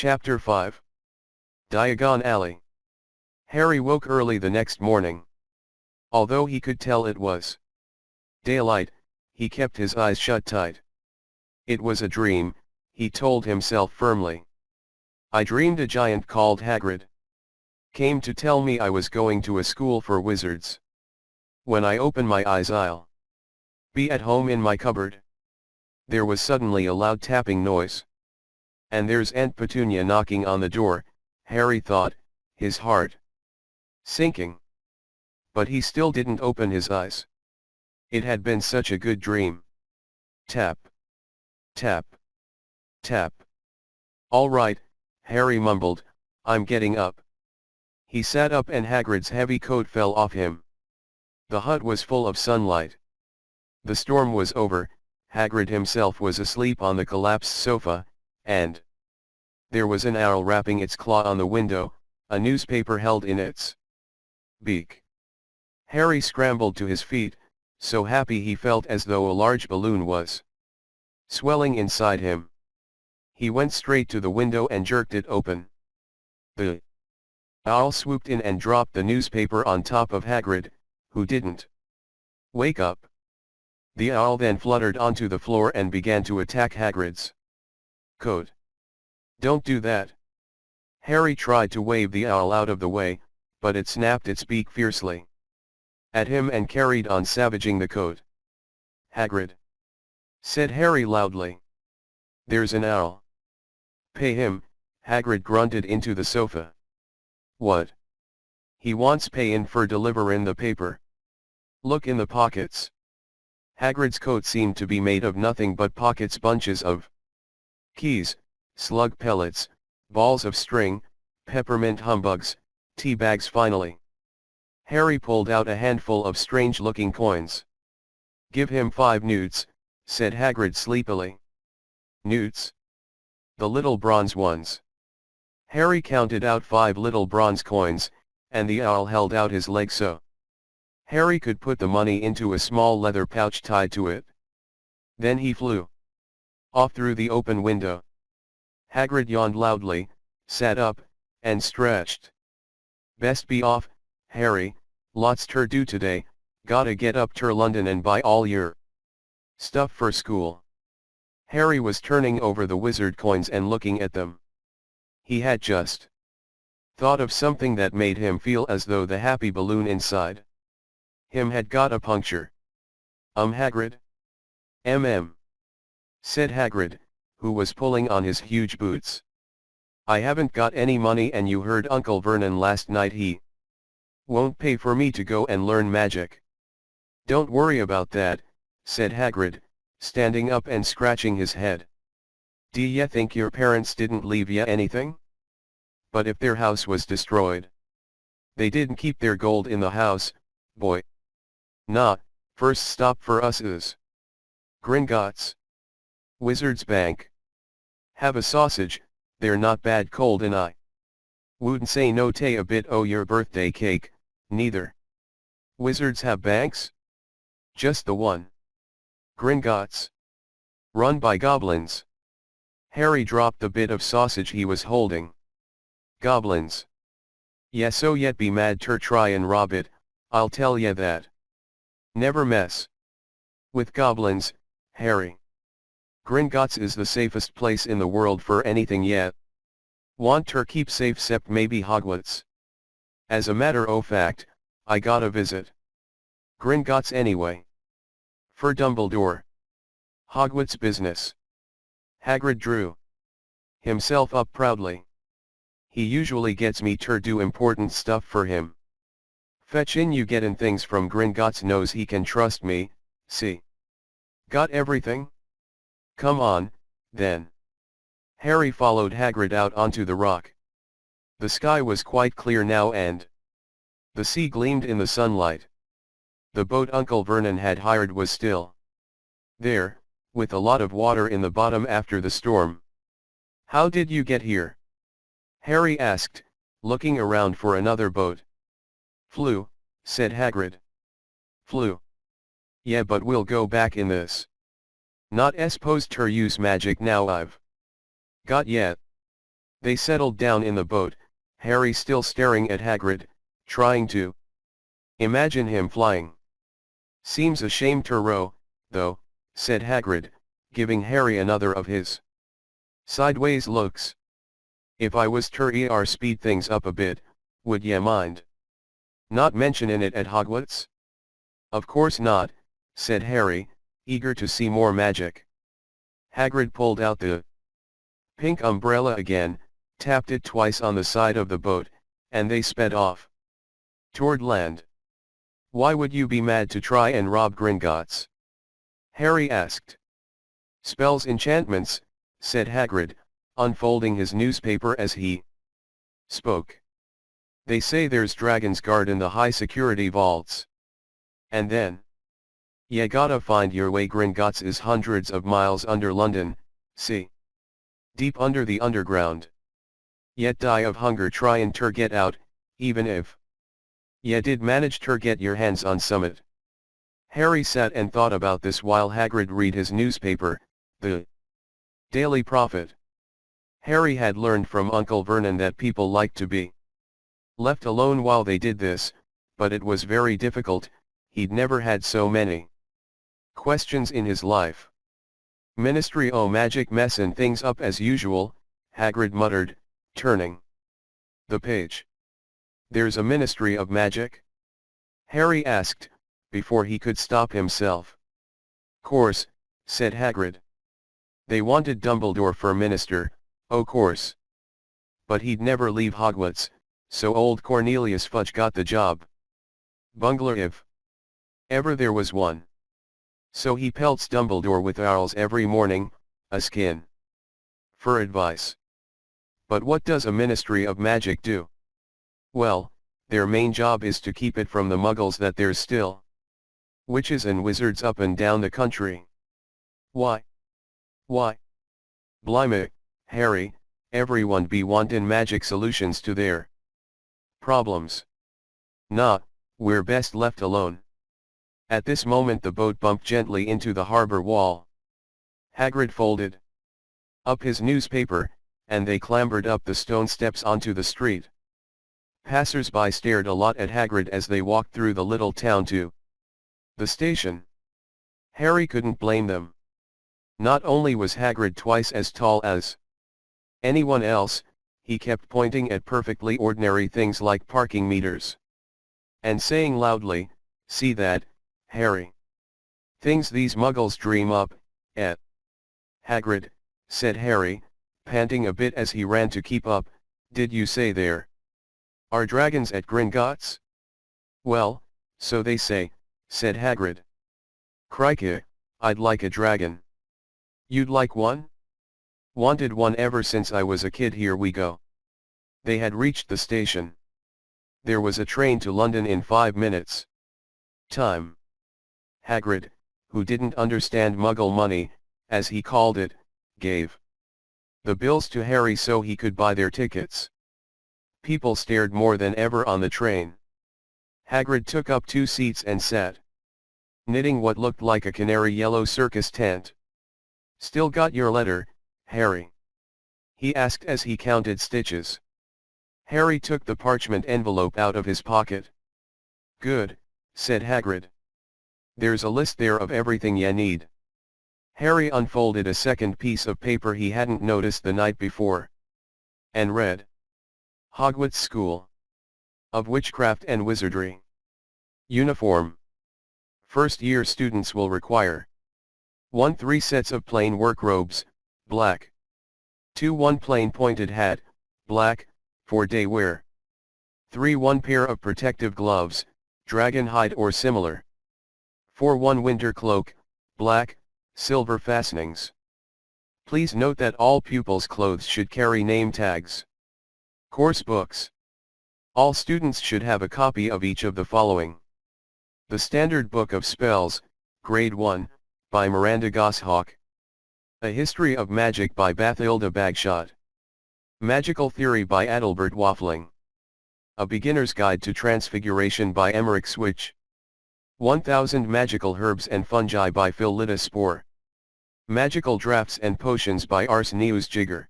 Chapter 5 Diagon Alley. Harry woke early the next morning. Although he could tell it was daylight, he kept his eyes shut tight. It was a dream, he told himself firmly. I dreamed a giant called Hagrid came to tell me I was going to a school for wizards. When I open my eyes I'll be at home in my cupboard. There was suddenly a loud tapping noise. And there's Aunt Petunia knocking on the door, Harry thought, his heart sinking. But he still didn't open his eyes. It had been such a good dream. Tap. Tap. Tap. All right, Harry mumbled, I'm getting up. He sat up and Hagrid's heavy coat fell off him. The hut was full of sunlight. The storm was over, Hagrid himself was asleep on the collapsed sofa, and there was an owl rapping its claw on the window, a newspaper held in its beak. Harry scrambled to his feet, so happy he felt as though a large balloon was swelling inside him. He went straight to the window and jerked it open. The owl swooped in and dropped the newspaper on top of Hagrid, who didn't wake up. The owl then fluttered onto the floor and began to attack Hagrid's coat. Don't do that. Harry tried to wave the owl out of the way, but it snapped its beak fiercely at him and carried on savaging the coat. Hagrid, said Harry loudly. There's an owl. Pay him, Hagrid grunted into the sofa. What? He wants pay-in for deliverin' the paper. Look in the pockets. Hagrid's coat seemed to be made of nothing but pockets, bunches of keys, slug pellets, balls of string, peppermint humbugs, tea bags. Finally, Harry pulled out a handful of strange-looking coins. Give him 5 newts, said Hagrid sleepily. Newts? The little bronze ones. Harry counted out 5 little bronze coins, and the owl held out his leg so Harry could put the money into a small leather pouch tied to it. Then he flew off through the open window. Hagrid yawned loudly, sat up, and stretched. Best be off, Harry, lots ter do today, gotta get up ter London and buy all your stuff for school. Harry was turning over the wizard coins and looking at them. He had just thought of something that made him feel as though the happy balloon inside him had got a puncture. Hagrid? Said Hagrid, who was pulling on his huge boots. I haven't got any money, and you heard Uncle Vernon last night, he won't pay for me to go and learn magic. Don't worry about that, said Hagrid, standing up and scratching his head. Do ya think your parents didn't leave ya anything? But if their house was destroyed, they didn't keep their gold in the house, boy. Nah, first stop for us is Gringotts. Wizard's Bank. Have a sausage, they're not bad cold, and I wouldn't say no tay a bit o' your birthday cake, neither. Wizards have banks? Just the one. Gringotts. Run by goblins. Harry dropped the bit of sausage he was holding. Goblins. Yes, so yet be mad ter try and rob it, I'll tell ya that. Never mess with goblins, Harry. Gringotts is the safest place in the world for anything yet. Want ter keep safe sept maybe Hogwarts. As a matter o' fact, I gotta visit Gringotts anyway. For Dumbledore. Hogwarts business. Hagrid drew himself up proudly. He usually gets me ter do important stuff for him. Fetch in you gettin' things from Gringotts, knows he can trust me, see? Got everything? Come on, then. Harry followed Hagrid out onto the rock. The sky was quite clear now and the sea gleamed in the sunlight. The boat Uncle Vernon had hired was still there, with a lot of water in the bottom after the storm. How did you get here? Harry asked, looking around for another boat. Flew, said Hagrid. Flew. Yeah, but we'll go back in this. Not supposed ter use magic now I've got yet. They settled down in the boat, Harry still staring at Hagrid, trying to imagine him flying. "Seems a shame to row, though," said Hagrid, giving Harry another of his sideways looks. "If I was to speed things up a bit, would ye mind not mentionin' it at Hogwarts?" "Of course not," said Harry, eager to see more magic. Hagrid pulled out the pink umbrella again, tapped it twice on the side of the boat, and they sped off toward land. "Why would you be mad to try and rob Gringotts?" Harry asked. "Spells, enchantments," said Hagrid, unfolding his newspaper as he spoke. "They say there's dragons guard in the high-security vaults. And then ye gotta find your way. Gringotts is hundreds of miles under London, see? Deep under the underground. Yet die of hunger tryin' ter get out, even if ye did manage ter get your hands on summit." Harry sat and thought about this while Hagrid read his newspaper, the Daily Prophet. Harry had learned from Uncle Vernon that people liked to be left alone while they did this, but it was very difficult. He'd never had so many questions in his life. "Ministry o' Magic messin' things up as usual," Hagrid muttered, turning the page. "There's a Ministry of Magic?" Harry asked, before he could stop himself. "Course," said Hagrid. "They wanted Dumbledore for minister, o' course. But he'd never leave Hogwarts, so old Cornelius Fudge got the job. Bungler if ever there was one. So he pelts Dumbledore with owls every morning, a skin for advice. But what does a Ministry of Magic do? Well, their main job is to keep it from the muggles that there's still witches and wizards up and down the country." Why? Blimey, Harry, everyone be wantin' magic solutions to their problems. Nah, we're best left alone." At this moment the boat bumped gently into the harbor wall. Hagrid folded up his newspaper, and they clambered up the stone steps onto the street. Passers-by stared a lot at Hagrid as they walked through the little town to the station. Harry couldn't blame them. Not only was Hagrid twice as tall as anyone else, he kept pointing at perfectly ordinary things like parking meters and saying loudly, "See that, Harry? Things these muggles dream up, eh?" "Hagrid," said Harry, panting a bit as he ran to keep up, "did you say there are dragons at Gringotts?" "Well, so they say," said Hagrid. "Crikey, I'd like a dragon." "You'd like one?" "Wanted one ever since I was a kid. Here we go." They had reached the station. There was a train to London in 5 minutes. Time. Hagrid, who didn't understand Muggle money, as he called it, gave the bills to Harry so he could buy their tickets. People stared more than ever on the train. Hagrid took up 2 seats and sat knitting what looked like a canary yellow circus tent. "Still got your letter, Harry?" he asked as he counted stitches. Harry took the parchment envelope out of his pocket. "Good," said Hagrid. "There's a list there of everything ye need." Harry unfolded a second piece of paper he hadn't noticed the night before, and read, "Hogwarts School of Witchcraft and Wizardry. Uniform. First-year students will require 1 3 sets of plain work robes, black. 2 1 plain pointed hat, black, for day wear. 3 1 pair of protective gloves, dragon hide or similar. 4 1 winter cloak, black, silver fastenings. Please note that all pupils' clothes should carry name tags. Course books. All students should have a copy of each of the following: The Standard Book of Spells, Grade 1, by Miranda Goshawk. A History of Magic by Bathilda Bagshot. Magical Theory by Adalbert Waffling. A Beginner's Guide to Transfiguration by Emmerich Switch. 1000 Magical Herbs and Fungi by Phil Spore. Magical Drafts and Potions by Arsenius Jigger.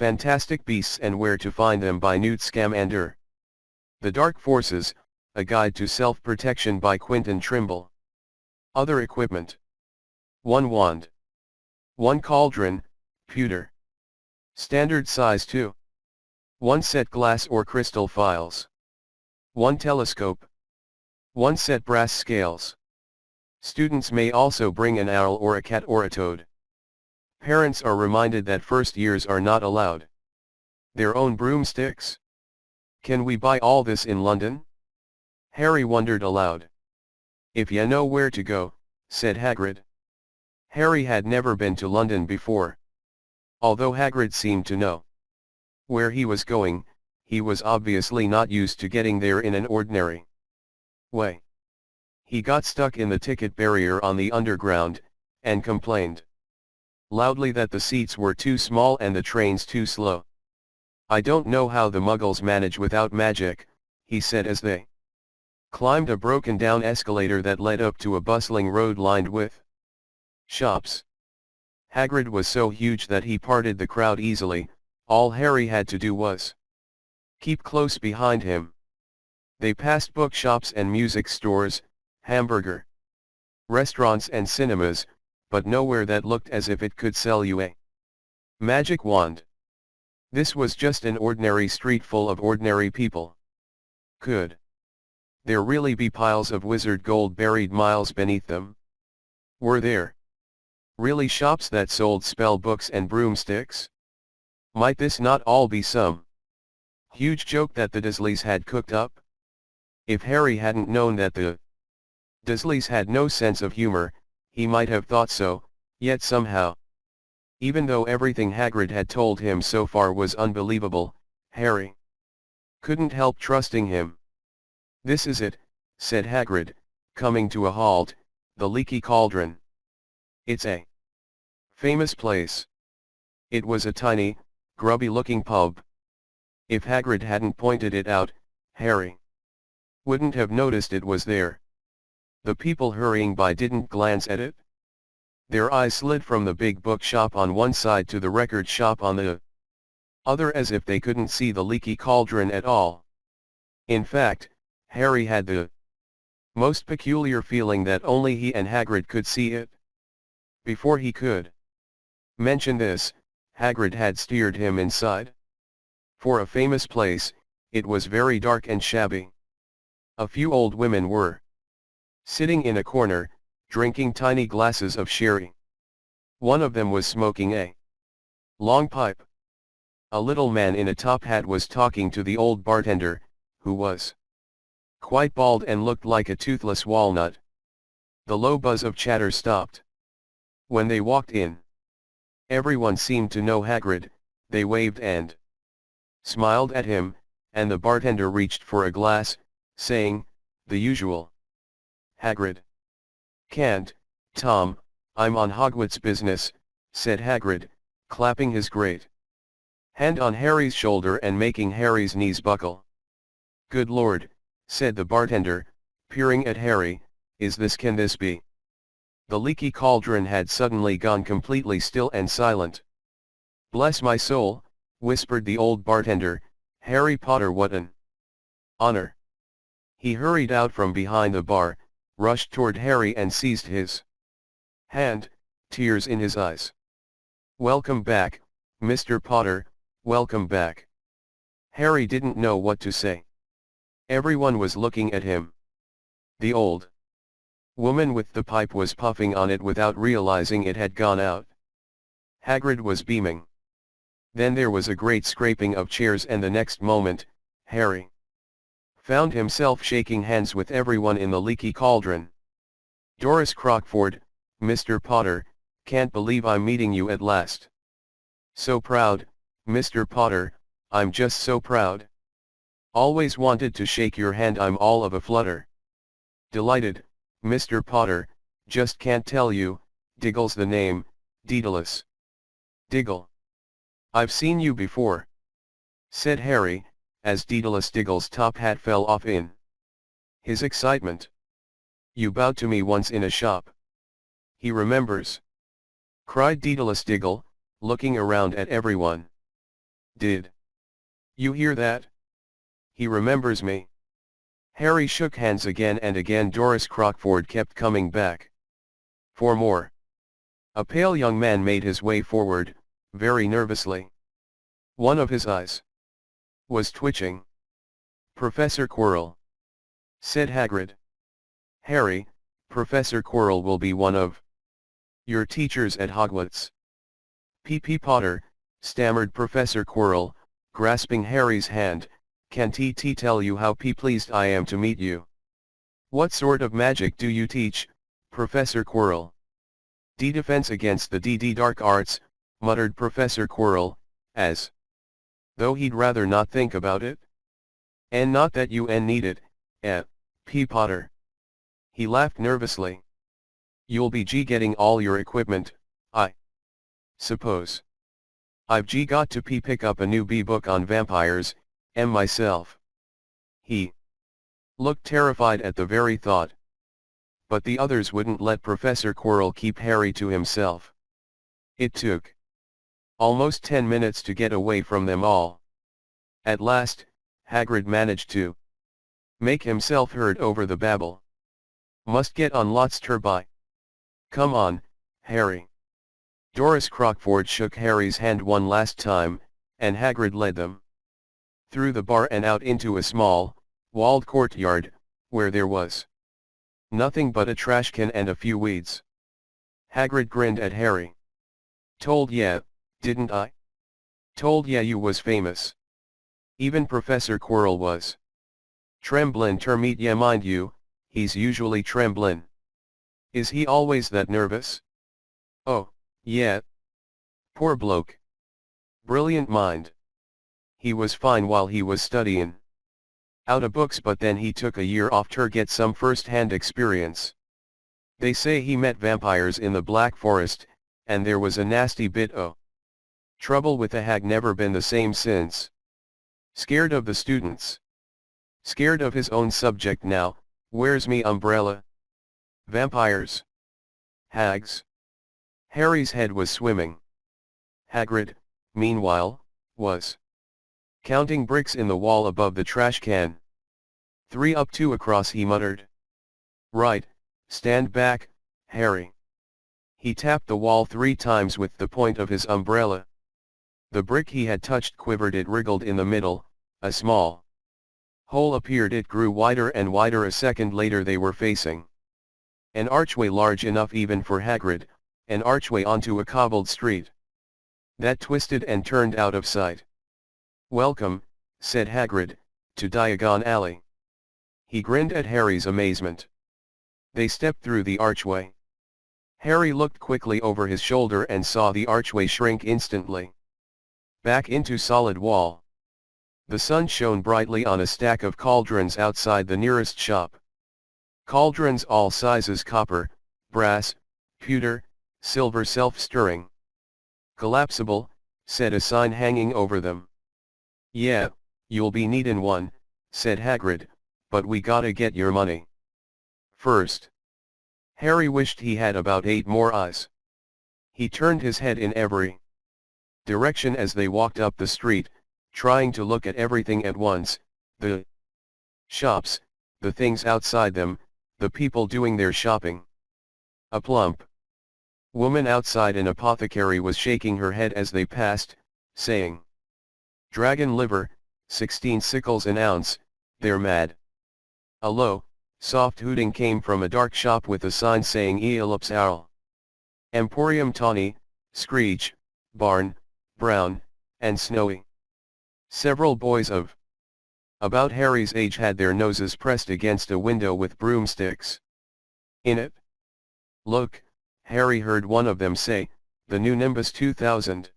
Fantastic Beasts and Where to Find Them by Newt Scamander. The Dark Forces, A Guide to Self-Protection by Quentin Trimble. Other equipment. 1 wand. 1 cauldron, pewter. Standard size 2. 1 set glass or crystal files. 1 telescope. 1 set brass scales. Students may also bring an owl or a cat or a toad. Parents are reminded that first years are not allowed their own broomsticks. Can we buy all this in London? Harry wondered aloud. If you know where to go, said Hagrid. Harry had never been to London before. Although Hagrid seemed to know where he was going, he was obviously not used to getting there in an ordinary way. He got stuck in the ticket barrier on the Underground, and complained loudly that the seats were too small and the trains too slow. I don't know how the Muggles manage without magic, he said as they climbed a broken-down escalator that led up to a bustling road lined with shops. Hagrid was so huge that he parted the crowd easily. All Harry had to do was keep close behind him. They passed bookshops and music stores, hamburger restaurants and cinemas, but nowhere that looked as if it could sell you a magic wand. This was just an ordinary street full of ordinary people. Could there really be piles of wizard gold buried miles beneath them? Were there really shops that sold spell books and broomsticks? Might this not all be some huge joke that the Dursleys had cooked up? If Harry hadn't known that the Dursleys had no sense of humor, he might have thought so, yet somehow, even though everything Hagrid had told him so far was unbelievable, Harry couldn't help trusting him. This is it, said Hagrid, coming to a halt, the Leaky Cauldron. It's a famous place. It was a tiny, grubby-looking pub. If Hagrid hadn't pointed it out, Harry wouldn't have noticed it was there. The people hurrying by didn't glance at it. Their eyes slid from the big bookshop on one side to the record shop on the other as if they couldn't see the Leaky Cauldron at all. In fact, Harry had the most peculiar feeling that only he and Hagrid could see it. Before he could mention this, Hagrid had steered him inside. For a famous place, it was very dark and shabby. A few old women were sitting in a corner, drinking tiny glasses of sherry. One of them was smoking a long pipe. A little man in a top hat was talking to the old bartender, who was quite bald and looked like a toothless walnut. The low buzz of chatter stopped when they walked in. Everyone seemed to know Hagrid. They waved and smiled at him, and the bartender reached for a glass, saying, the usual. Hagrid. Can't, Tom, I'm on Hogwarts business, said Hagrid, clapping his great hand on Harry's shoulder and making Harry's knees buckle. Good Lord, said the bartender, peering at Harry, can this be? The Leaky Cauldron had suddenly gone completely still and silent. Bless my soul, whispered the old bartender, Harry Potter, what an honor. He hurried out from behind the bar, rushed toward Harry and seized his hand, tears in his eyes. Welcome back, Mr. Potter, welcome back. Harry didn't know what to say. Everyone was looking at him. The old woman with the pipe was puffing on it without realizing it had gone out. Hagrid was beaming. Then there was a great scraping of chairs and the next moment, Harry found himself shaking hands with everyone in the Leaky Cauldron. Doris Crockford, Mr. Potter, can't believe I'm meeting you at last. So proud, Mr. Potter, I'm just so proud. Always wanted to shake your hand, I'm all of a flutter. Delighted, Mr. Potter, just can't tell you, Diggle's the name, Daedalus. Diggle. I've seen you before, said Harry, as Daedalus Diggle's top hat fell off in his excitement. You bowed to me once in a shop. He remembers, cried Daedalus Diggle, looking around at everyone. Did you hear that? He remembers me. Harry shook hands again and again. Doris Crockford kept coming back for more. A pale young man made his way forward, very nervously. One of his eyes was twitching. Professor Quirrell, said Hagrid. Harry, Professor Quirrell will be one of your teachers at Hogwarts. P.P. Potter, stammered Professor Quirrell, grasping Harry's hand. Can T.T. tell you how pleased I am to meet you? What sort of magic do you teach, Professor Quirrell? Defense against the dark arts, muttered Professor Quirrell, as though he'd rather not think about it. And not that you need it, P. Potter. He laughed nervously. You'll be getting all your equipment, I suppose. I've got to pick up a new book on vampires, myself. He looked terrified at the very thought. But the others wouldn't let Professor Quirrell keep Harry to himself. It took almost 10 minutes to get away from them all. At last, Hagrid managed to make himself heard over the babble. Must get on lots turby. Come on, Harry. Doris Crockford shook Harry's hand one last time, and Hagrid led them through the bar and out into a small, walled courtyard, where there was nothing but a trash can and a few weeds. Hagrid grinned at Harry. Told ya, didn't I? Told ya you was famous. Even Professor Quirrell was tremblin' ter meet ya, mind you, he's usually tremblin'. Is he always that nervous? Oh, yeah. Poor bloke. Brilliant mind. He was fine while he was studyin' out of books, but then he took a year off to get some first-hand experience. They say he met vampires in the Black Forest, and there was a nasty bit o' trouble with the hag. Never been the same since. Scared of the students. Scared of his own subject now. Where's me umbrella? Vampires. Hags. Harry's head was swimming. Hagrid, meanwhile, was counting bricks in the wall above the trash can. 3 up 2 across, he muttered. Right, stand back, Harry. He tapped the wall 3 times with the point of his umbrella. The brick he had touched quivered, it wriggled in the middle, a small hole appeared, it grew wider and wider. A second later they were facing an archway large enough even for Hagrid, an archway onto a cobbled street that twisted and turned out of sight. Welcome, said Hagrid, to Diagon Alley. He grinned at Harry's amazement. They stepped through the archway. Harry looked quickly over his shoulder and saw the archway shrink instantly back into solid wall. The sun shone brightly on a stack of cauldrons outside the nearest shop. Cauldrons all sizes: copper, brass, pewter, silver, self-stirring. Collapsible, said a sign hanging over them. Yeah, you'll be needin' one, said Hagrid, but we gotta get your money first. Harry wished he had about 8 more eyes. He turned his head in every direction as they walked up the street, trying to look at everything at once: the shops, the things outside them, the people doing their shopping. A plump woman outside an apothecary was shaking her head as they passed, saying, Dragon liver, 16 sickles an ounce, they're mad. A low, soft hooting came from a dark shop with a sign saying Eolops Owl. Emporium Tawny, Screech, Barn, Brown, and Snowy. Several boys of about Harry's age had their noses pressed against a window with broomsticks in it. Look, Harry heard one of them say, the new Nimbus 2000.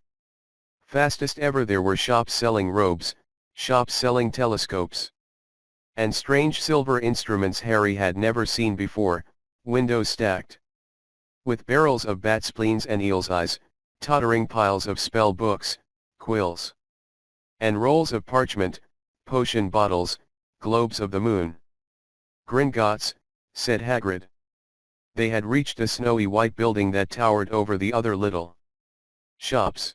Fastest ever. There were shops selling robes, shops selling telescopes, and strange silver instruments Harry had never seen before, windows stacked with barrels of bat spleens and eel's eyes, tottering piles of spell books, quills, and rolls of parchment, potion bottles, globes of the moon. Gringotts, said Hagrid. They had reached a snowy white building that towered over the other little shops.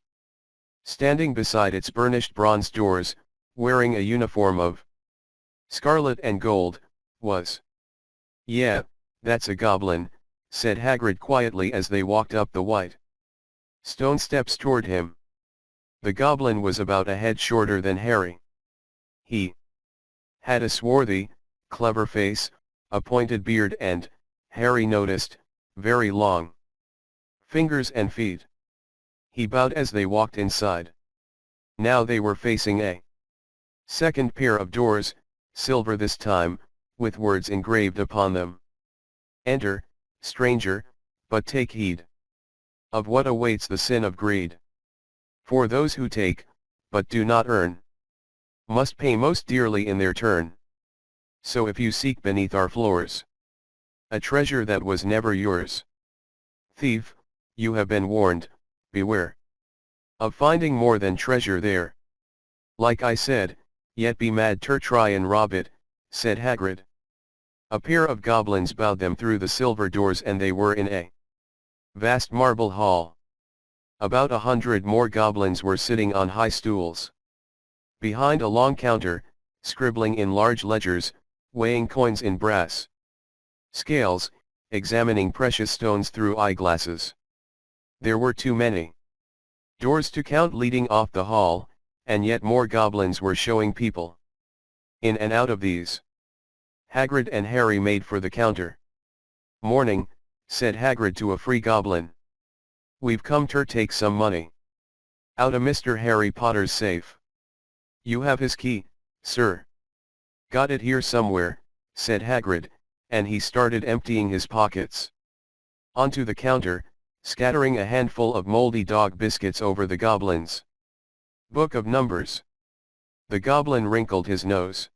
Standing beside its burnished bronze doors, wearing a uniform of scarlet and gold, was. "Yeah, that's a goblin," said Hagrid quietly as they walked up the white stone steps toward him. The goblin was about a head shorter than Harry. He had a swarthy, clever face, a pointed beard and, Harry noticed, very long fingers and feet. He bowed as they walked inside. Now they were facing a second pair of doors, silver this time, with words engraved upon them. "Enter, stranger, but take heed of what awaits the sin of greed. For those who take, but do not earn, must pay most dearly in their turn. So if you seek beneath our floors a treasure that was never yours, thief, you have been warned, beware of finding more than treasure there. Like I said, yet be mad to try and rob it," said Hagrid. A pair of goblins bowed them through the silver doors and they were in a vast marble hall. About 100 more goblins were sitting on high stools behind a long counter, scribbling in large ledgers, weighing coins in brass scales, examining precious stones through eyeglasses. There were too many doors to count leading off the hall, and yet more goblins were showing people in and out of these. Hagrid and Harry made for the counter. "Morning," said Hagrid to a free goblin. "We've come to take some money out of Mr. Harry Potter's safe." "You have his key, sir." "Got it here somewhere," said Hagrid, and he started emptying his pockets onto the counter, scattering a handful of moldy dog biscuits over the goblins. "Book of Numbers." The goblin wrinkled his nose.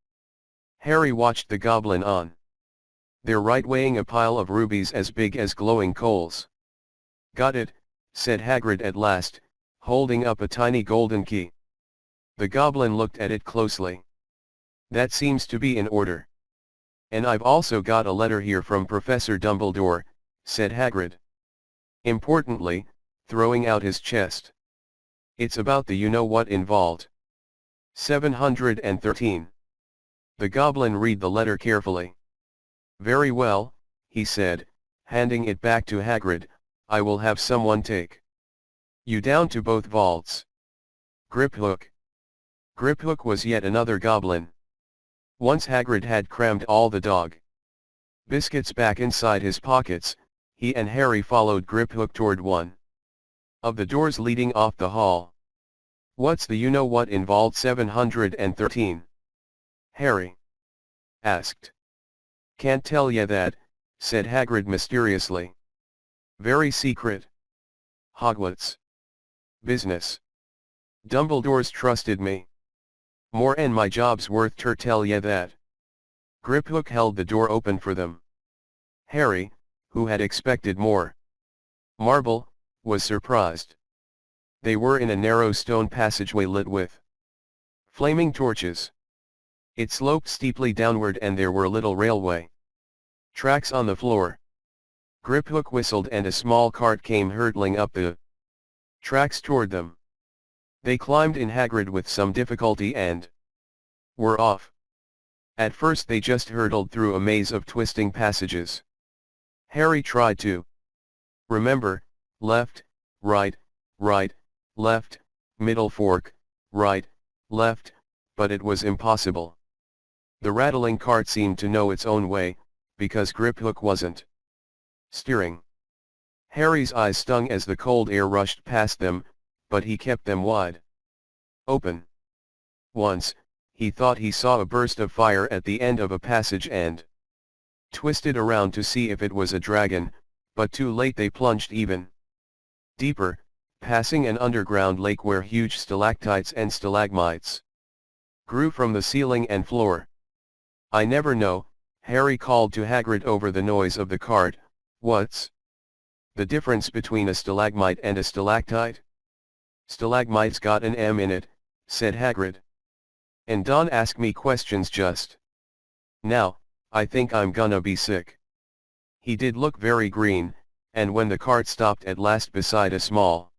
Harry watched the goblin on their right weighing a pile of rubies as big as glowing coals. "Got it," said Hagrid at last, holding up a tiny golden key. The goblin looked at it closely. "That seems to be in order. And I've also got a letter here from Professor Dumbledore," said Hagrid importantly, throwing out his chest. "It's about the you-know-what involved. 713. The goblin read the letter carefully. "Very well," he said, handing it back to Hagrid, "I will have someone take you down to both vaults." Griphook. Griphook was yet another goblin. Once Hagrid had crammed all the dog biscuits back inside his pockets, he and Harry followed Griphook toward one of the doors leading off the hall. "What's the you-know-what in Vault 713? Harry asked. "Can't tell ya that," said Hagrid mysteriously. "Very secret. Hogwarts business. Dumbledore's trusted me more and my job's worth ter tell ya that." Griphook held the door open for them. Harry, who had expected more marble, was surprised. They were in a narrow stone passageway lit with flaming torches. It sloped steeply downward and there were little railway tracks on the floor. Griphook whistled and a small cart came hurtling up the tracks toward them. They climbed in Hagrid with some difficulty and were off. At first they just hurtled through a maze of twisting passages. Harry tried to remember, left, right, left, middle fork, right, left, but it was impossible. The rattling cart seemed to know its own way, because Griphook wasn't steering. Harry's eyes stung as the cold air rushed past them, but he kept them wide open. Once, he thought he saw a burst of fire at the end of a passage and twisted around to see if it was a dragon, but too late they plunged even deeper, passing an underground lake where huge stalactites and stalagmites grew from the ceiling and floor. "I never know," Harry called to Hagrid over the noise of the cart, "what's the difference between a stalagmite and a stalactite?" "Stalagmite's got an M in it," said Hagrid. "And don't ask me questions just now, I think I'm gonna be sick." He did look very green, and when the cart stopped at last beside a small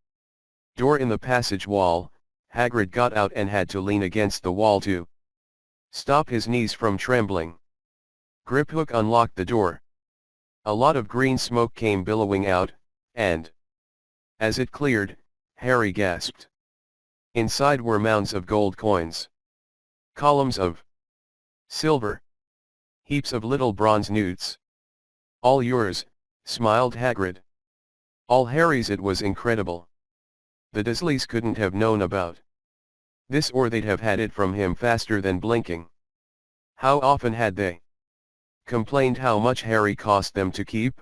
door in the passage wall, Hagrid got out and had to lean against the wall to stop his knees from trembling. Griphook unlocked the door. A lot of green smoke came billowing out, and as it cleared, Harry gasped. Inside were mounds of gold coins, columns of silver, heaps of little bronze newts. All yours, smiled Hagrid. All Harry's. It was incredible. The Dursleys couldn't have known about this, or they'd have had it from him faster than blinking. How often had they complained how much Harry cost them to keep?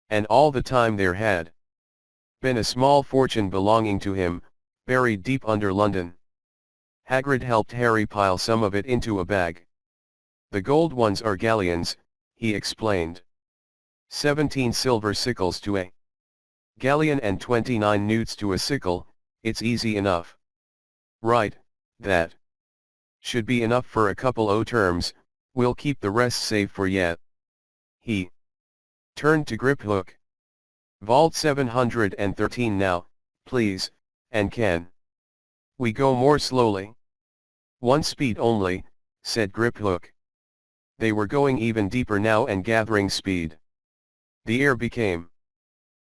And all the time there had been a small fortune belonging to him, buried deep under London. Hagrid helped Harry pile some of it into a bag. The gold ones are galleons, he explained. 17 silver sickles to a galleon and 29 newts to a sickle. It's easy enough. Right, that should be enough for a couple o' terms. We'll keep the rest safe for yet. He turned to Griphook. Vault 713 now, please, and can we go more slowly? One speed only, said Griphook. They were going even deeper now and gathering speed. The air became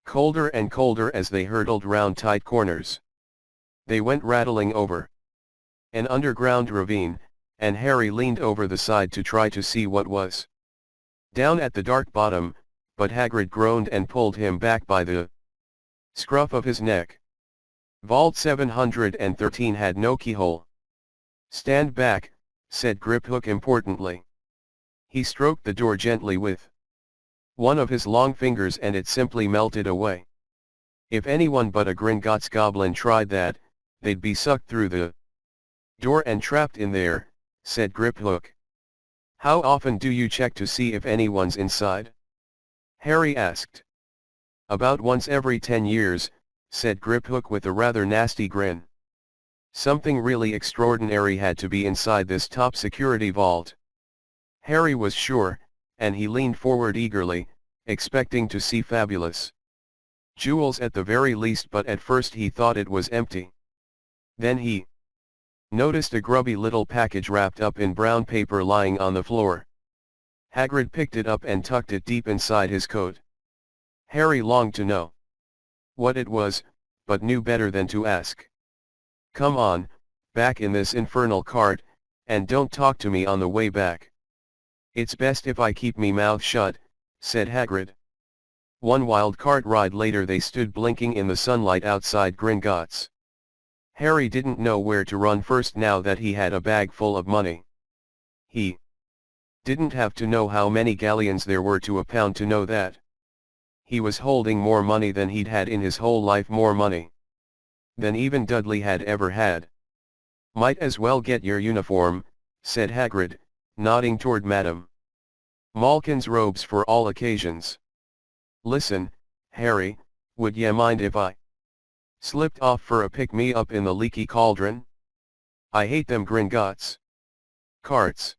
colder and colder as they hurtled round tight corners. They went rattling over an underground ravine, and Harry leaned over the side to try to see what was down at the dark bottom, but Hagrid groaned and pulled him back by the scruff of his neck. Vault 713 had no keyhole. Stand back, said Griphook importantly. He stroked the door gently with one of his long fingers and it simply melted away. If anyone but a Gringotts goblin tried that, they'd be sucked through the door and trapped in there, said Griphook. How often do you check to see if anyone's inside? Harry asked. About once every 10 years, said Griphook with a rather nasty grin. Something really extraordinary had to be inside this top security vault. Harry was sure, and he leaned forward eagerly, expecting to see fabulous jewels at the very least, but at first he thought it was empty. Then he noticed a grubby little package wrapped up in brown paper lying on the floor. Hagrid picked it up and tucked it deep inside his coat. Harry longed to know what it was, but knew better than to ask. Come on, back in this infernal cart, and don't talk to me on the way back. It's best if I keep me mouth shut, said Hagrid. One wild cart ride later they stood blinking in the sunlight outside Gringotts. Harry didn't know where to run first now that he had a bag full of money. He didn't have to know how many galleons there were to a pound to know that he was holding more money than he'd had in his whole life, more money than even Dudley had ever had. Might as well get your uniform, said Hagrid, nodding toward Madame Malkin's robes for all occasions. Listen, Harry, would ye mind if I slipped off for a pick-me-up in the leaky cauldron? I hate them Gringotts carts.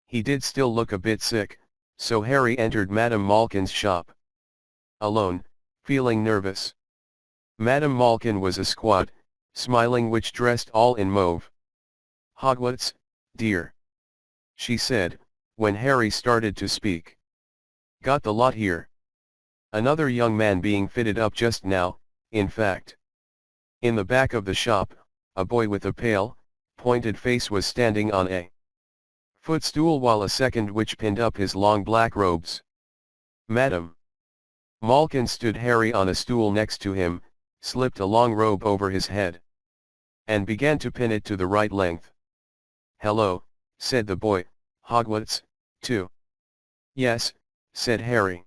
He did still look a bit sick, so Harry entered Madame Malkin's shop alone, feeling nervous. Madame Malkin was a squat, smiling witch dressed all in mauve. Hogwarts, dear, she said, when Harry started to speak. Got the lot here. Another young man being fitted up just now, in fact. In the back of the shop, a boy with a pale, pointed face was standing on a footstool while a second witch pinned up his long black robes. Madame Malkin stood Harry on a stool next to him, slipped a long robe over his head, and began to pin it to the right length. Hello, said the boy, Hogwarts, too? Yes, said Harry.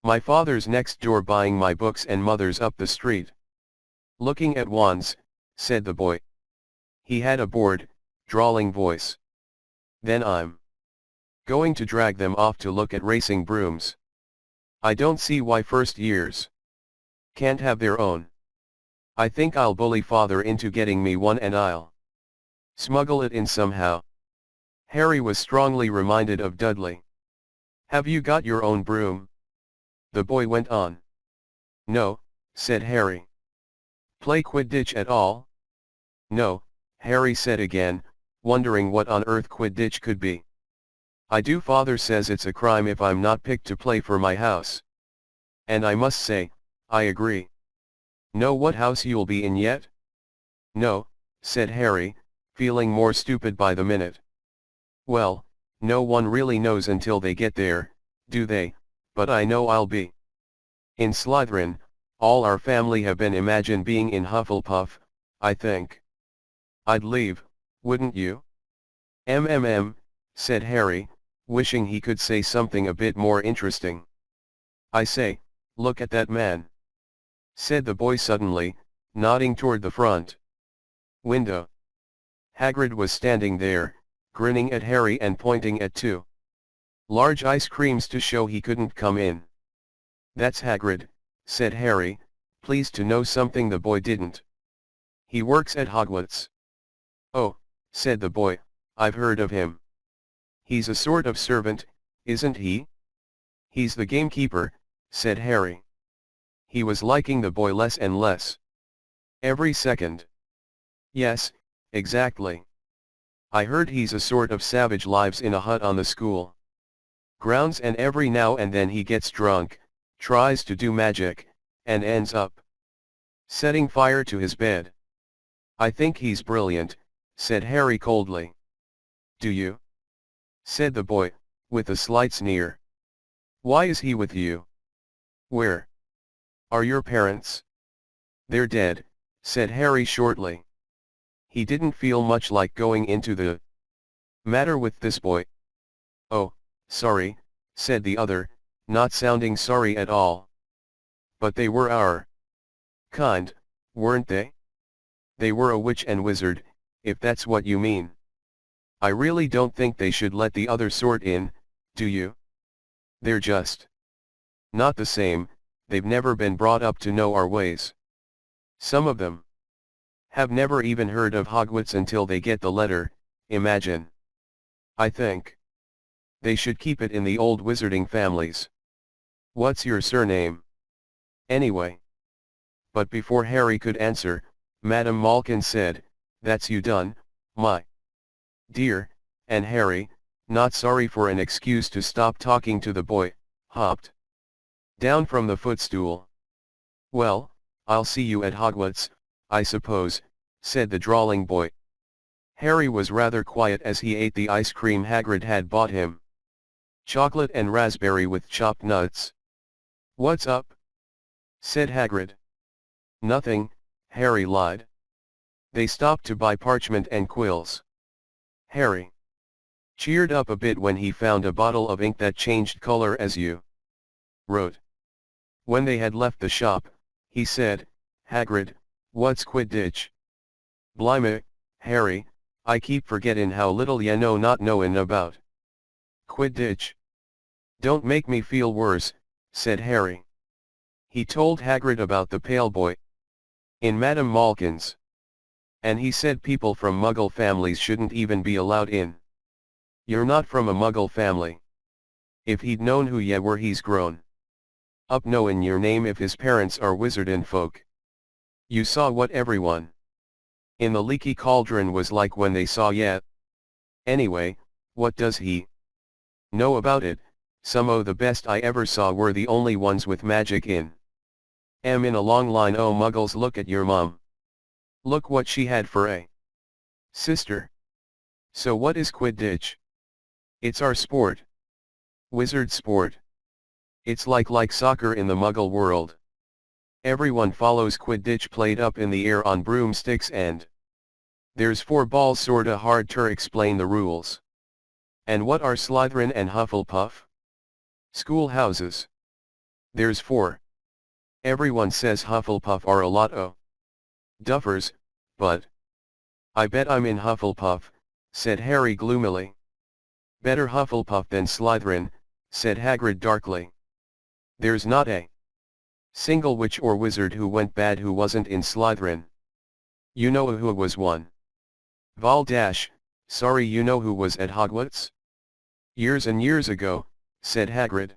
My father's next door buying my books and mother's up the street. Looking at wands, said the boy. He had a bored, drawling voice. Then I'm going to drag them off to look at racing brooms. I don't see why first years can't have their own. I think I'll bully father into getting me one and I'll smuggle it in somehow. Harry was strongly reminded of Dudley. Have you got your own broom? The boy went on. No, said Harry. Play Quidditch at all? No, Harry said again, wondering what on earth Quidditch could be. I do. Father says it's a crime if I'm not picked to play for my house. And I must say, I agree. Know what house you'll be in yet? No, said Harry, feeling more stupid by the minute. Well, no one really knows until they get there, do they? But I know I'll be in Slytherin. All our family have been imagine being in Hufflepuff, I think. I'd leave, wouldn't you? Said Harry, wishing he could say something a bit more interesting. I say, look at that man, said the boy suddenly, nodding toward the front window. Hagrid was standing there, grinning at Harry and pointing at two large ice creams to show he couldn't come in. That's Hagrid, said Harry, pleased to know something the boy didn't. He works at Hogwarts. Oh, said the boy, I've heard of him. He's a sort of servant, isn't he? He's the gamekeeper, said Harry. He was liking the boy less and less every second. Yes, exactly. I heard he's a sort of savage, lives in a hut on the school grounds, and every now and then he gets drunk, tries to do magic, and ends up setting fire to his bed. I think he's brilliant, said Harry coldly. Do you? Said the boy, with a slight sneer. Why is he with you? Where are your parents? They're dead, said Harry shortly. He didn't feel much like going into the matter with this boy. Oh, sorry, said the other, not sounding sorry at all. But they were our kind, weren't they? They were a witch and wizard, if that's what you mean. I really don't think they should let the other sort in, do you? They're just not the same. They've never been brought up to know our ways. Some of them have never even heard of Hogwarts until they get the letter, imagine. I think they should keep it in the old wizarding families. What's your surname, anyway? But before Harry could answer, Madame Malkin said, That's you done, my dear, and Harry, not sorry for an excuse to stop talking to the boy, hopped down from the footstool. Well, I'll see you at Hogwarts, I suppose, said the drawling boy. Harry was rather quiet as he ate the ice cream Hagrid had bought him. Chocolate and raspberry with chopped nuts. What's up? Said Hagrid. Nothing, Harry lied. They stopped to buy parchment and quills. Harry cheered up a bit when he found a bottle of ink that changed color as you wrote. When they had left the shop, he said, Hagrid, what's Quidditch? Blimey, Harry, I keep forgettin' how little you know not knowin' about Quidditch. Don't make me feel worse, said Harry. He told Hagrid about the pale boy in Madame Malkin's. And he said people from Muggle families shouldn't even be allowed in. You're not from a Muggle family. If he'd known who ye were, he's grown up knowin' your name if his parents are wizardin' folk. You saw what everyone in the leaky cauldron was like when they saw ye. Anyway, what does he know about it? Some o' the best I ever saw were the only ones with magic in a long line o' Muggles. Look at your mum. Look what she had for a sister. So what is Quidditch? It's our sport. Wizard sport. It's like soccer in the Muggle world. Everyone follows Quidditch, played up in the air on broomsticks, and there's 4 balls. Sorta hard to explain the rules. And what are Slytherin and Hufflepuff? Schoolhouses. There's 4. Everyone says Hufflepuff are a lot o' duffers, but I bet I'm in Hufflepuff, said Harry gloomily. Better Hufflepuff than Slytherin, said Hagrid darkly. There's not a single witch or wizard who went bad who wasn't in Slytherin. You know who was one. Sorry, you know who was at Hogwarts? Years and years ago, said Hagrid.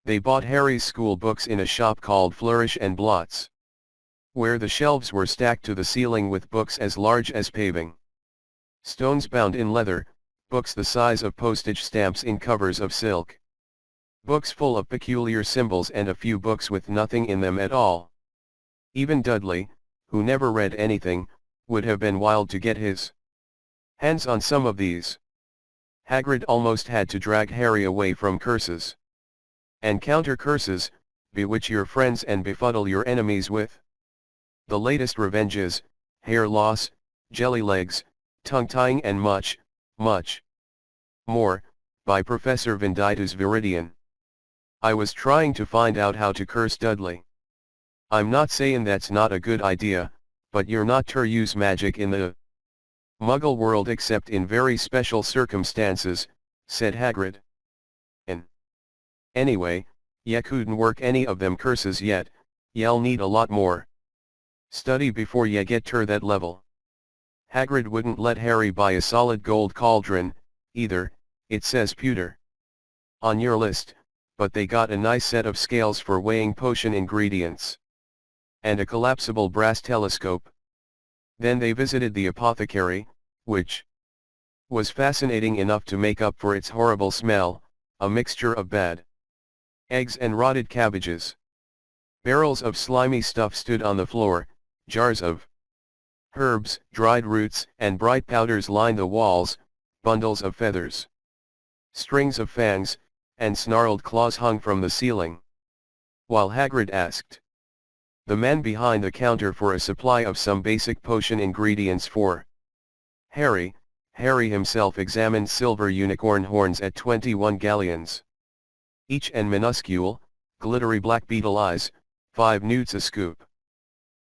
They bought Harry's school books in a shop called Flourish and Blots. where the shelves were stacked to the ceiling with books as large as paving. Stones bound in leather, books the size of postage stamps in covers of silk. Books full of peculiar symbols and a few books with nothing in them at all. Even Dudley, who never read anything, would have been wild to get his hands on some of these. Hagrid almost had to drag Harry away from curses and counter curses, bewitch your friends and befuddle your enemies with the latest revenges, hair loss, jelly legs, tongue-tying and much, much more, by Professor Venditus Viridian. I was trying to find out how to curse Dudley. I'm not saying that's not a good idea, but you're not to use magic in the Muggle world except in very special circumstances, said Hagrid. And anyway, ya couldn't work any of them curses yet, y'all need a lot more study before ya get to that level. Hagrid wouldn't let Harry buy a solid gold cauldron, either, it says pewter on your list, but they got a nice set of scales for weighing potion ingredients. And a collapsible brass telescope. Then they visited the apothecary, which was fascinating enough to make up for its horrible smell, a mixture of bad eggs and rotted cabbages. Barrels of slimy stuff stood on the floor, jars of herbs, dried roots, and bright powders lined the walls, bundles of feathers, strings of fangs, and snarled claws hung from the ceiling. While Hagrid asked the man behind the counter for a supply of some basic potion ingredients for Harry, Harry himself examined silver unicorn horns at 21 galleons each and minuscule, glittery black beetle eyes, 5 newts a scoop.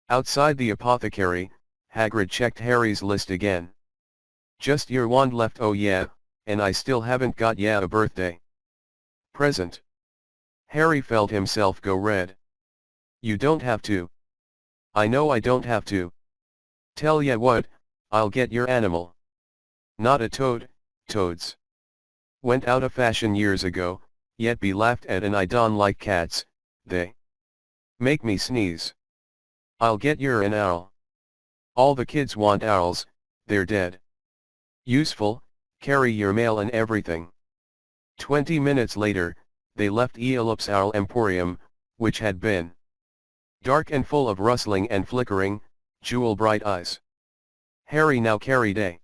Outside the apothecary, Hagrid checked Harry's list again. Just your wand left, oh yeah, and I still haven't got ya a birthday present. Harry felt himself go red. You don't have to. I know I don't have to. Tell ya what, I'll get your animal. Not a toad, toads went out of fashion years ago, yet be laughed at, and I don't like cats, they make me sneeze. I'll get yer an owl. All the kids want owls, they're dead useful, carry your mail and everything. 20 minutes later, they left Eolip's Owl Emporium, which had been dark and full of rustling and flickering, jewel-bright eyes. Harry now carried a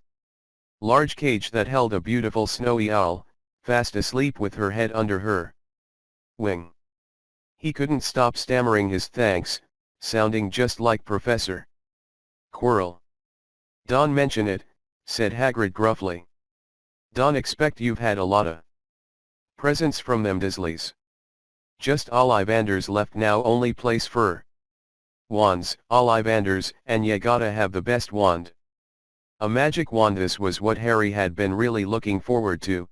large cage that held a beautiful snowy owl, fast asleep with her head under her wing. He couldn't stop stammering his thanks, sounding just like Professor Quirrell. Don't mention it, said Hagrid gruffly. Don't expect you've had a lotta presents from them Dursleys. Just Ollivanders left now, only place for wands, Ollivanders, and ya gotta have the best wand. A magic wand. This was what Harry had been really looking forward to.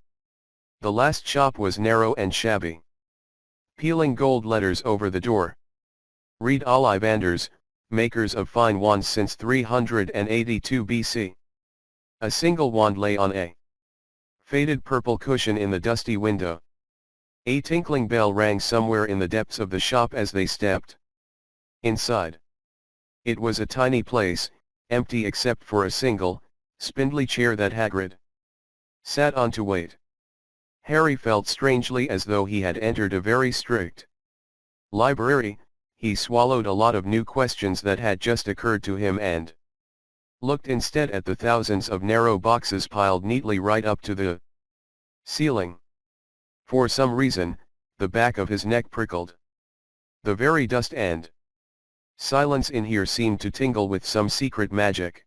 The last shop was narrow and shabby. Peeling gold letters over the door. Read Ollivanders, makers of fine wands since 382 BC. A single wand lay on a faded purple cushion in the dusty window. A tinkling bell rang somewhere in the depths of the shop as they stepped inside. It was a tiny place, empty except for a single, spindly chair that Hagrid sat on to wait. Harry felt strangely as though he had entered a very strict library. He swallowed a lot of new questions that had just occurred to him and looked instead at the thousands of narrow boxes piled neatly right up to the ceiling. For some reason, the back of his neck prickled. The very dust and silence in here seemed to tingle with some secret magic.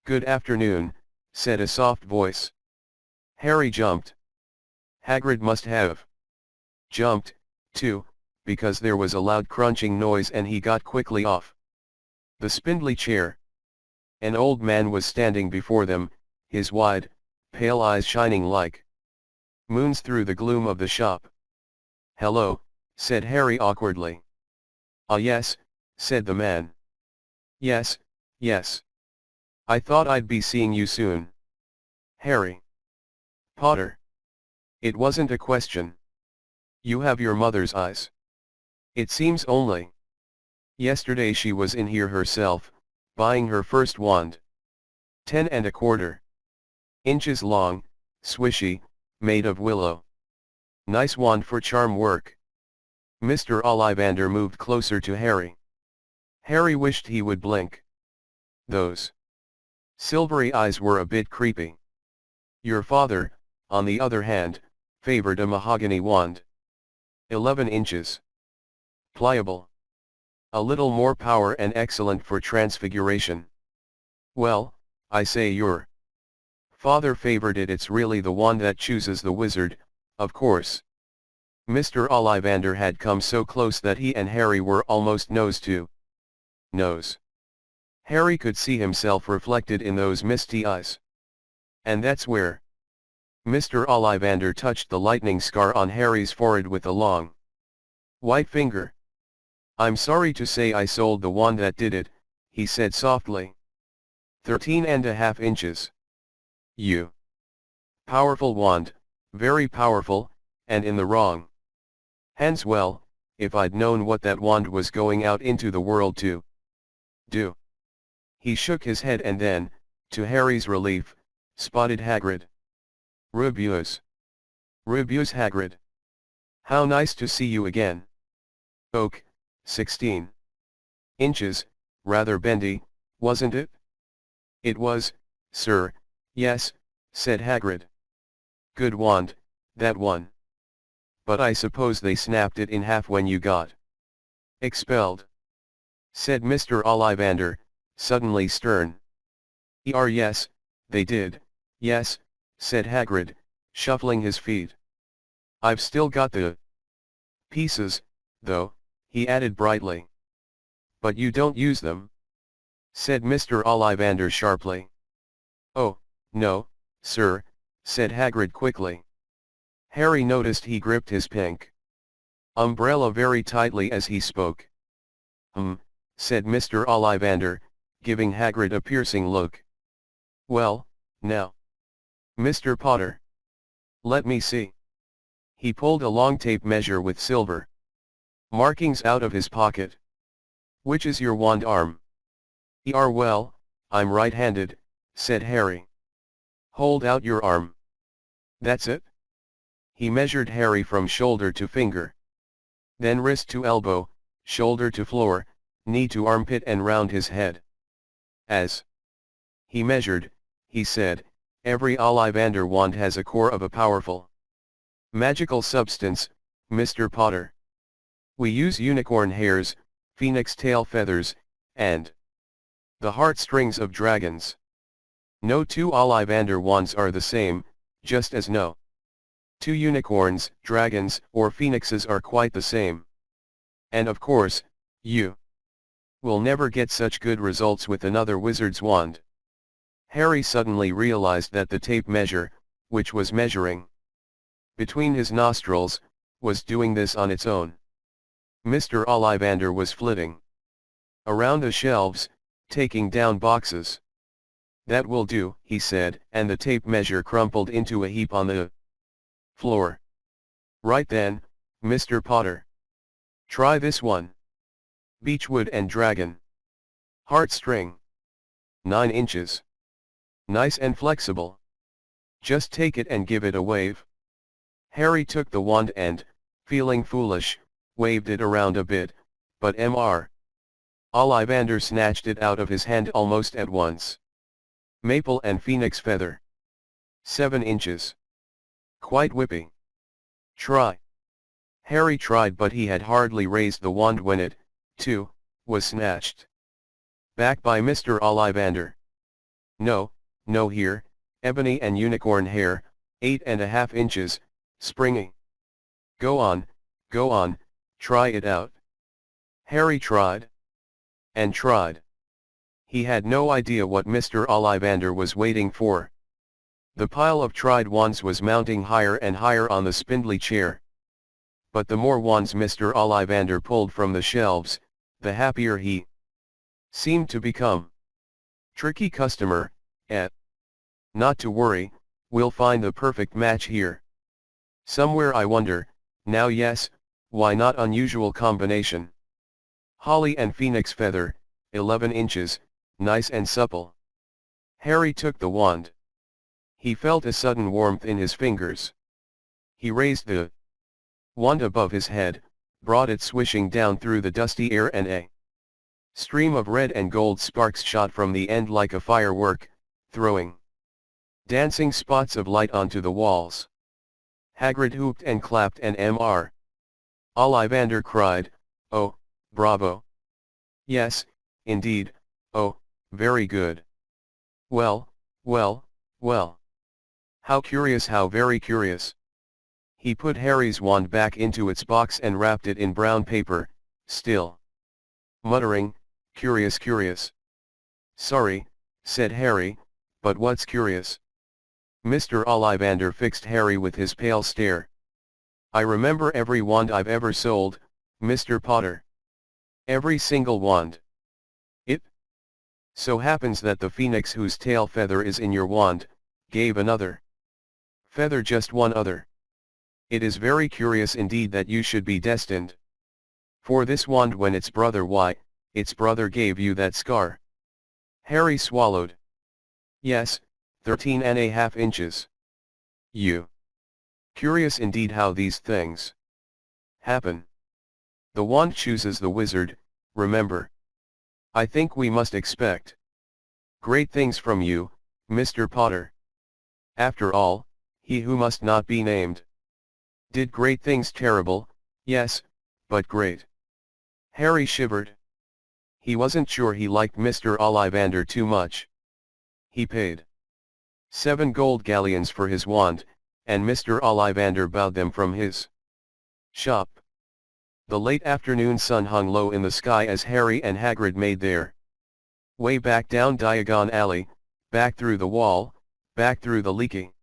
Good afternoon, said a soft voice. Harry jumped. Hagrid must have jumped, too, because there was a loud crunching noise and he got quickly off the spindly chair. An old man was standing before them, his wide, pale eyes shining like moons through the gloom of the shop. Hello, said Harry awkwardly. Ah yes, said the man. Yes, yes. I thought I'd be seeing you soon. Harry Potter. It wasn't a question. You have your mother's eyes. It seems only Yesterday she was in here herself, buying her first wand. 10 1/4 inches long, swishy, made of willow. Nice wand for charm work. Mr. Ollivander moved closer to Harry. Harry wished he would blink. Those silvery eyes were a bit creepy. Your father, on the other hand, favored a mahogany wand. 11 inches. Pliable. A little more power and excellent for transfiguration. Well, I say your father favored it. It's really the wand that chooses the wizard, of course. Mr. Ollivander had come so close that he and Harry were almost nose to nose. Harry could see himself reflected in those misty eyes. And that's where Mr. Ollivander touched the lightning scar on Harry's forehead with a long white finger. I'm sorry to say I sold the wand that did it, he said softly. 13 1/2 inches. You. Powerful wand, very powerful, and in the wrong hands. Well, if I'd known what that wand was going out into the world to do. He shook his head and then, to Harry's relief, spotted Hagrid. Rubius. Rubius Hagrid. How nice to see you again. Oak, 16 inches, rather bendy, wasn't it? It was, sir, yes, said Hagrid. Good wand, that one. But I suppose they snapped it in half when you got expelled, said Mr. Ollivander, suddenly stern. Yes, they did, yes, said Hagrid, shuffling his feet. I've still got the pieces, though, he added brightly. But you don't use them? Said Mr. Ollivander sharply. Oh, no, sir, said Hagrid quickly. Harry noticed he gripped his pink umbrella very tightly as he spoke. Said Mr. Ollivander, giving Hagrid a piercing look. Well, now, Mr. Potter. Let me see. He pulled a long tape measure with silver markings out of his pocket. Which is your wand arm? Well, I'm right-handed, said Harry. Hold out your arm. That's it? He measured Harry from shoulder to finger. Then wrist to elbow, shoulder to floor, knee to armpit and round his head. As he measured, he said, every Ollivander wand has a core of a powerful magical substance, Mr. Potter. We use unicorn hairs, phoenix tail feathers, and the heartstrings of dragons. No two Ollivander wands are the same, just as no two unicorns, dragons, or phoenixes are quite the same. And of course, you will never get such good results with another wizard's wand. Harry suddenly realized that the tape measure, which was measuring between his nostrils, was doing this on its own. Mr. Ollivander was flitting around the shelves, taking down boxes. That will do, he said, and the tape measure crumpled into a heap on the floor. Right then, Mr. Potter. Try this one. Beechwood and dragon. Heartstring. 9 inches. Nice and flexible. Just take it and give it a wave. Harry took the wand and, feeling foolish, waved it around a bit, but Mr. Ollivander snatched it out of his hand almost at once. Maple and phoenix feather. 7 inches. Quite whippy. Try. Harry tried, but he had hardly raised the wand when it, too, was snatched back by Mr. Ollivander. No, here, ebony and unicorn hair, 8.5 inches, springy. Go on, try it out. Harry tried. And tried. He had no idea what Mr. Ollivander was waiting for. The pile of tried wands was mounting higher and higher on the spindly chair. But the more wands Mr. Ollivander pulled from the shelves, the happier he seemed to become. Tricky customer, eh? Not to worry, we'll find the perfect match here. Somewhere I wonder, now yes, why not unusual combination? Holly and phoenix feather, 11 inches, nice and supple. Harry took the wand. He felt a sudden warmth in his fingers. He raised the wand above his head, brought it swishing down through the dusty air, and a stream of red and gold sparks shot from the end like a firework, throwing dancing spots of light onto the walls. Hagrid whooped and clapped, and Mr. Ollivander cried, "Oh, bravo! Yes, indeed, oh, very good. Well, well, well. How curious, how very curious." He put Harry's wand back into its box and wrapped it in brown paper, still muttering, "Curious, curious." "Sorry," said Harry, "but what's curious?" Mr. Ollivander fixed Harry with his pale stare. "I remember every wand I've ever sold, Mr. Potter. Every single wand. It so happens that the phoenix whose tail feather is in your wand, gave another feather, just one other. It is very curious indeed that you should be destined for this wand when its brother gave you that scar." Harry swallowed. "Yes, 13.5 inches. You. Curious indeed how these things happen. The wand chooses the wizard, remember. I think we must expect great things from you, Mr. Potter. After all, he who must not be named did great things, terrible, yes, but great." Harry shivered. He wasn't sure he liked Mr. Ollivander too much. He paid 7 gold galleons for his wand, and Mr. Ollivander bowed them from his shop. The late afternoon sun hung low in the sky as Harry and Hagrid made their way back down Diagon Alley, back through the wall, back through the leaky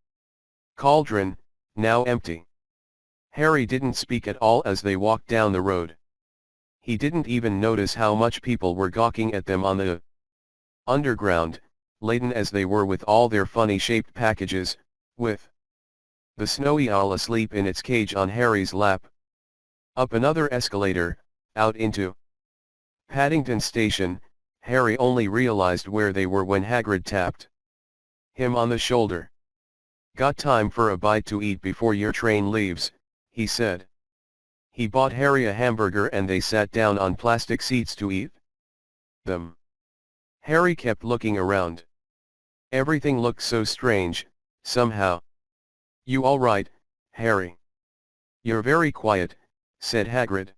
cauldron, now empty. Harry didn't speak at all as they walked down the road. He didn't even notice how much people were gawking at them on the underground, laden as they were with all their funny-shaped packages, with the snowy owl asleep in its cage on Harry's lap. Up another escalator, out into Paddington Station. Harry only realized where they were when Hagrid tapped him on the shoulder. "Got time for a bite to eat before your train leaves?" he said. He bought Harry a hamburger and they sat down on plastic seats to eat them. Harry kept looking around. Everything looked so strange, somehow. "You all right, Harry?" "You're very quiet," said Hagrid.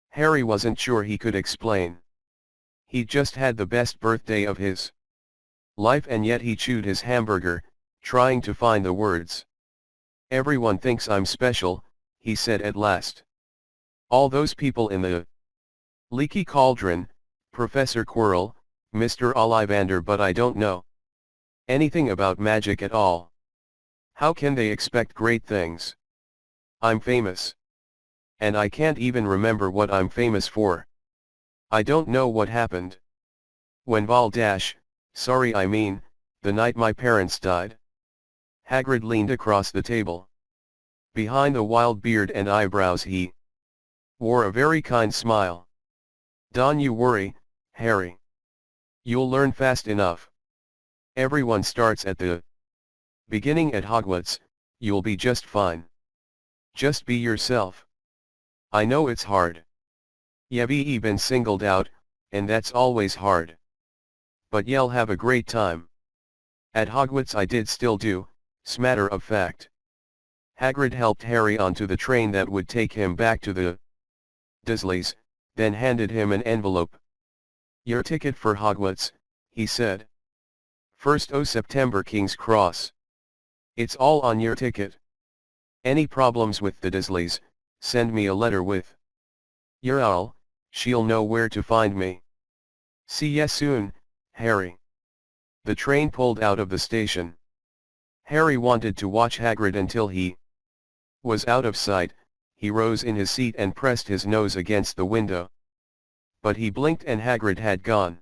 Harry wasn't sure he could explain. He'd just had the best birthday of his life, and yet he chewed his hamburger, trying to find the words. "Everyone thinks I'm special," he said at last. "All those people in the leaky cauldron, Professor Quirrell, Mr. Ollivander, but I don't know anything about magic at all. How can they expect great things? I'm famous. And I can't even remember what I'm famous for. I don't know what happened when the night my parents died." Hagrid leaned across the table. Behind the wild beard and eyebrows he wore a very kind smile. "Don't you worry, Harry. You'll learn fast enough. Everyone starts at the beginning at Hogwarts, you'll be just fine. Just be yourself. I know it's hard. You've been singled out, and that's always hard. But you'll have a great time. At Hogwarts I did still do, smatter of fact." Hagrid helped Harry onto the train that would take him back to the Dursleys, then handed him an envelope. "Your ticket for Hogwarts," he said. "1st o' September, King's Cross. It's all on your ticket. Any problems with the Dursleys, send me a letter with your owl, she'll know where to find me. See ya soon, Harry." The train pulled out of the station. Harry wanted to watch Hagrid until he was out of sight. He rose in his seat and pressed his nose against the window. But he blinked and Hagrid had gone.